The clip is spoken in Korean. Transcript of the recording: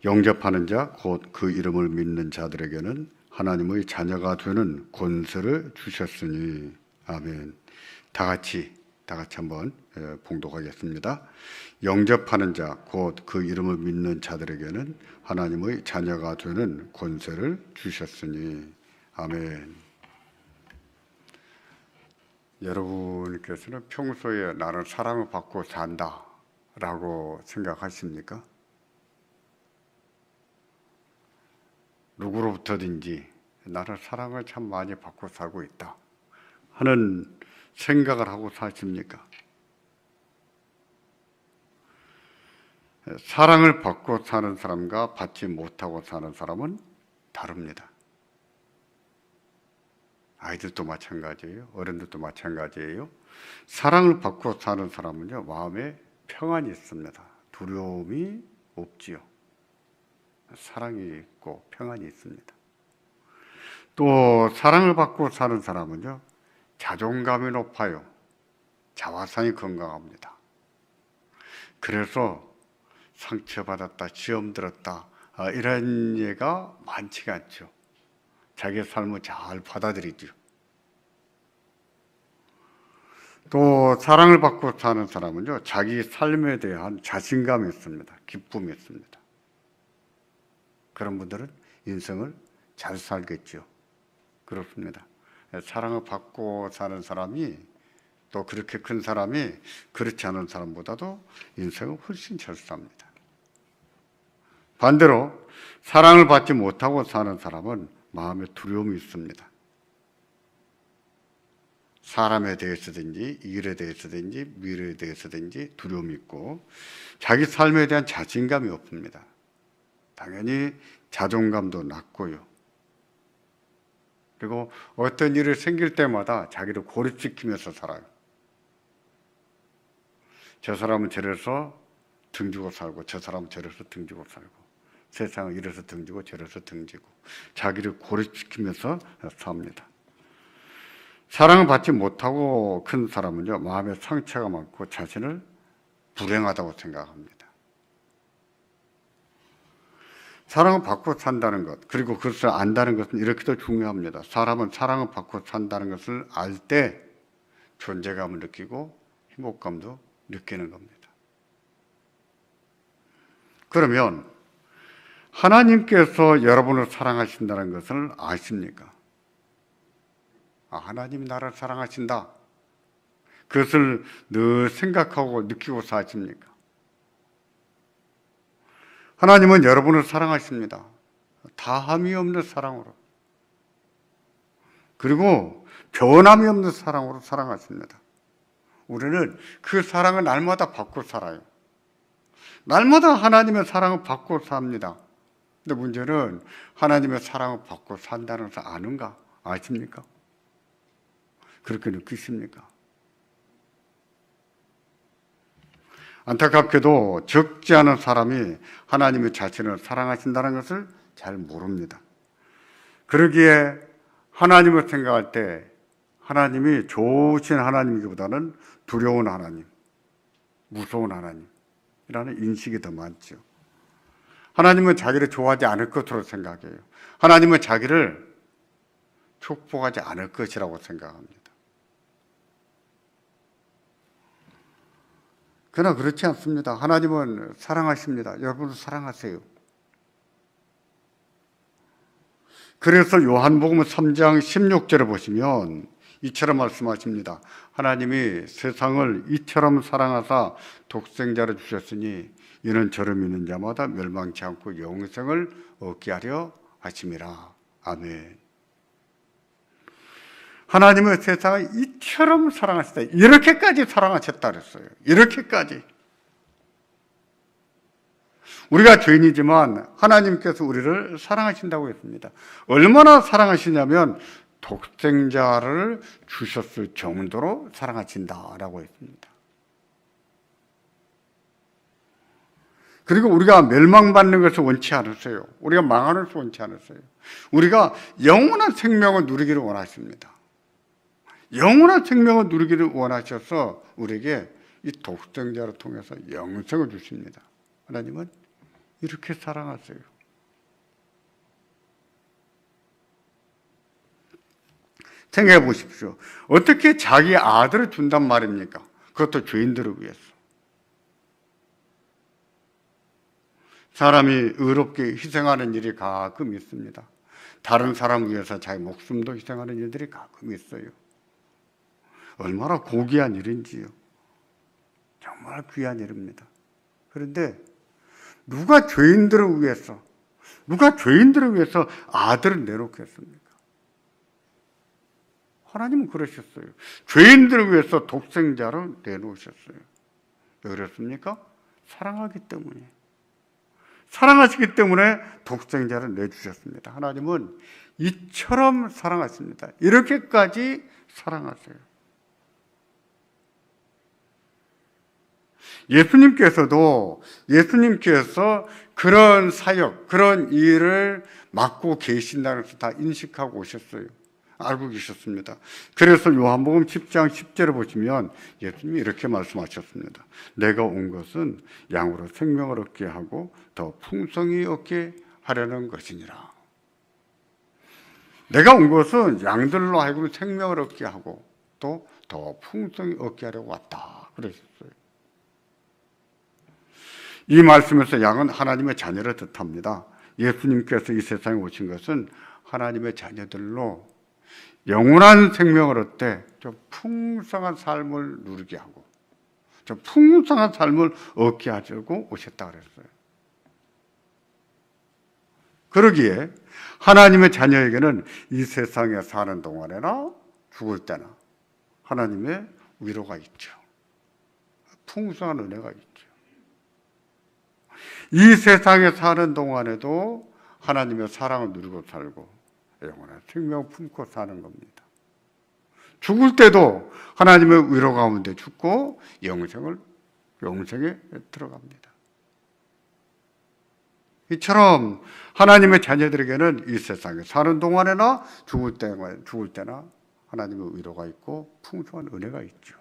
영접하는 자, 곧 그 이름을 믿는 자들에게는 하나님의 자녀가 되는 권세를 주셨으니. 아멘. 다 같이 한번 봉독하겠습니다. 영접하는 자, 곧 그 이름을 믿는 자들에게는 하나님의 자녀가 되는 권세를 주셨으니. 아멘. 여러분께서는 평소에 나는 사랑을 받고 산다 라고 생각하십니까? 누구로부터든지 나는 사랑을 참 많이 받고 살고 있다 하는 생각을 하고 사십니까? 사랑을 받고 사는 사람과 받지 못하고 사는 사람은 다릅니다. 아이들도 마찬가지예요. 어른들도 마찬가지예요. 사랑을 받고 사는 사람은요, 마음에 평안이 있습니다. 두려움이 없지요. 사랑이 있고 평안이 있습니다. 또 사랑을 받고 사는 사람은요, 자존감이 높아요. 자화상이 건강합니다. 그래서 상처받았다, 시험 들었다, 이런 예가 많지가 않죠. 자기의 삶을 잘 받아들이죠. 또 사랑을 받고 사는 사람은요, 자기 삶에 대한 자신감이 있습니다. 기쁨이 있습니다. 그런 분들은 인생을 잘 살겠죠. 그렇습니다. 사랑을 받고 사는 사람이, 또 그렇게 큰 사람이 그렇지 않은 사람보다도 인생을 훨씬 잘 삽니다. 반대로 사랑을 받지 못하고 사는 사람은 마음에 두려움이 있습니다. 사람에 대해서든지 일에 대해서든지 미래에 대해서든지 두려움이 있고, 자기 삶에 대한 자신감이 없습니다. 당연히 자존감도 낮고요. 그리고 어떤 일이 생길 때마다 자기를 고립시키면서 살아요. 저 사람은 저래서 등지고 살고, 저 사람은 저래서 등지고 살고, 세상은 이래서 등지고 저래서 등지고, 자기를 고립시키면서 삽니다. 사랑을 받지 못하고 큰 사람은요, 마음에 상처가 많고 자신을 불행하다고 생각합니다. 사랑을 받고 산다는 것, 그리고 그것을 안다는 것은 이렇게도 중요합니다. 사람은 사랑을 받고 산다는 것을 알 때 존재감을 느끼고 행복감도 느끼는 겁니다. 그러면 하나님께서 여러분을 사랑하신다는 것을 아십니까? 하나님이 나를 사랑하신다. 그것을 늘 생각하고 느끼고 사십니까? 하나님은 여러분을 사랑하십니다. 다함이 없는 사랑으로. 그리고 변함이 없는 사랑으로 사랑하십니다. 우리는 그 사랑을 날마다 받고 살아요. 날마다 하나님의 사랑을 받고 삽니다. 근데 문제는 하나님의 사랑을 받고 산다는 것을 아는가? 아십니까? 그렇게 느끼십니까? 안타깝게도 적지 않은 사람이 하나님의 자신을 사랑하신다는 것을 잘 모릅니다. 그러기에 하나님을 생각할 때 하나님이 좋으신 하나님이기보다는 두려운 하나님, 무서운 하나님이라는 인식이 더 많죠. 하나님은 자기를 좋아하지 않을 것으로 생각해요. 하나님은 자기를 축복하지 않을 것이라고 생각합니다. 그러나 그렇지 않습니다. 하나님은 사랑하십니다. 여러분을 사랑하세요. 그래서 요한복음 3장 16절을 보시면 이처럼 말씀하십니다. 하나님이 세상을 이처럼 사랑하사 독생자를 주셨으니 이는 저를 믿는 자마다 멸망치 않고 영생을 얻게 하려 하심이라. 아멘. 하나님은 세상을 이처럼 사랑하셨다. 이렇게까지 사랑하셨다 그랬어요. 이렇게까지. 우리가 죄인이지만 하나님께서 우리를 사랑하신다고 했습니다. 얼마나 사랑하시냐면 독생자를 주셨을 정도로 사랑하신다라고 했습니다. 그리고 우리가 멸망받는 것을 원치 않으세요. 우리가 망하는 것을 원치 않으세요. 우리가 영원한 생명을 누리기를 원하십니다. 영원한 생명을 누리기를 원하셔서 우리에게 이 독생자를 통해서 영생을 주십니다. 하나님은 이렇게 사랑하세요. 생각해 보십시오. 어떻게 자기 아들을 준단 말입니까? 그것도 죄인들을 위해서. 사람이 의롭게 희생하는 일이 가끔 있습니다. 다른 사람을 위해서 자기 목숨도 희생하는 일들이 가끔 있어요. 얼마나 고귀한 일인지요. 정말 귀한 일입니다. 그런데 누가 죄인들을 위해서 아들을 내놓겠습니까? 하나님은 그러셨어요. 죄인들을 위해서 독생자를 내놓으셨어요. 왜 그랬습니까? 사랑하기 때문에. 사랑하시기 때문에 독생자를 내주셨습니다. 하나님은 이처럼 사랑하십니다. 이렇게까지 사랑하세요. 예수님께서 그런 사역, 그런 일을 맡고 계신다는 것을 다 인식하고 오셨어요. 알고 계셨습니다. 그래서 요한복음 10장 10절을 보시면 예수님이 이렇게 말씀하셨습니다. 내가 온 것은 양으로 생명을 얻게 하고 더 풍성히 얻게 하려는 것이니라. 내가 온 것은 양들로 하여금 생명을 얻게 하고 또 더 풍성히 얻게 하려고 왔다. 그러셨어요. 이 말씀에서 양은 하나님의 자녀를 뜻합니다. 예수님께서 이 세상에 오신 것은 하나님의 자녀들로 영원한 생명을 얻되 좀 풍성한 삶을 누리게 하고 좀 풍성한 삶을 얻게 하려고 오셨다 그랬어요. 그러기에 하나님의 자녀에게는 이 세상에 사는 동안에나 죽을 때나 하나님의 위로가 있죠. 풍성한 은혜가 있죠. 이 세상에 사는 동안에도 하나님의 사랑을 누리고 살고 영원한 생명을 품고 사는 겁니다. 죽을 때도 하나님의 위로 가운데 죽고 영생에 들어갑니다. 이처럼 하나님의 자녀들에게는 이 세상에 사는 동안에나 죽을 때나 하나님의 위로가 있고 풍성한 은혜가 있죠.